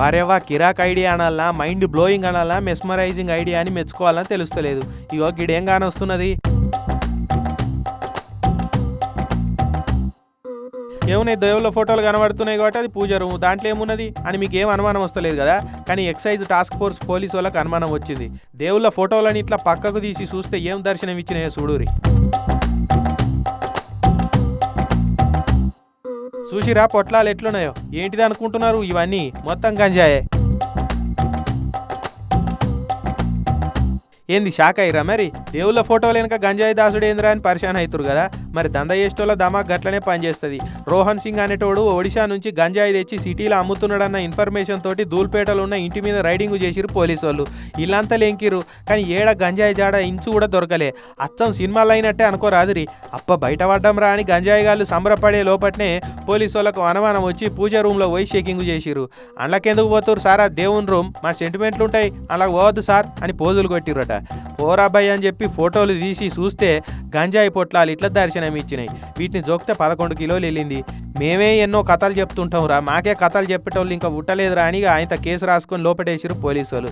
వారేవా కిరాక్ ఐడియా అనాలనా, mind blowing అనాలనా, మెస్మరైజింగ్ ఐడియా అని మెచ్చుకోవాలని తెలుస్తలేదు. ఇగో గిడేం కానొస్తున్నది. ఏమున్నాయి, దేవుళ్ళ ఫోటోలు కనబడుతున్నాయి కాబట్టి అది పూజ రూమ్, దాంట్లో ఏమున్నది అని మీకు ఏం అనుమానం వస్తలేదు కదా. కానీ ఎక్సైజ్ టాస్క్ ఫోర్స్ పోలీసు వాళ్ళకి అనుమానం వచ్చింది. దేవుళ్ళ ఫోటోలని ఇట్లా పక్కకు తీసి చూస్తే ఏం దర్శనం ఇచ్చినాయో చూడురి. చూసిరా పొట్లాలు ఎట్లున్నాయో. ఏంటిది అనుకుంటున్నారు, ఇవన్నీ మొత్తం గంజాయే. ఏంది షాక్ అయ్యిరా మరి? దేవుళ్ళ ఫోటోలు వెనక గంజాయి దాసుడు ఏందిరా అని పరిశాన్ అవుతారు కదా. మరి దంద చేసేటోళ్ళ దమాక్ గట్లనే పనిచేస్తుంది. రోహన్ సింగ్ అనేటోడు ఒడిశా నుంచి గంజాయి తెచ్చి సిటీలో అమ్ముతున్నాడన్న ఇన్ఫర్మేషన్ తోటి దూల్పేటలో ఉన్న ఇంటి మీద రైడింగ్ చేసిరు పోలీసు వాళ్ళు. ఇల్లంతా లెంకిరు, కానీ ఏడ గంజాయి జాడ ఇంచు కూడా దొరకలే. అచ్చం సినిమాలు అయినట్టే అనుకోరాదురి. బయట పడ్డం రా అని గంజాయి గాళ్ళు సంబరపడే లోపట్నే పోలీసు వాళ్ళకు అనుమానం వచ్చి పూజ రూమ్లో పోయి చెకింగ్ చేసిరు. అందులోకెందుకు పోతురు సార్, ఆ దేవుని రూమ్, మా సెంటిమెంట్లు ఉంటాయి, అలా పోవద్దు సార్ అని పోజులు కొట్టిరట. పోరాబాయ్ అని చెప్పి ఫోటోలు తీసి చూస్తే గంజాయి పొట్లాలు ఇట్లా దర్శనం ఇచ్చినాయి. వీటిని జోకితే 11 కిలోలు వెళ్ళింది. మేమే ఎన్నో కథలు చెప్తుంటాం రా, మాకే కథలు చెప్పేటోళ్ళు ఇంకా ఉట్టలేదురా అని ఆయన కేసు రాసుకొని లోపటేసిరు పోలీసు వాళ్ళు.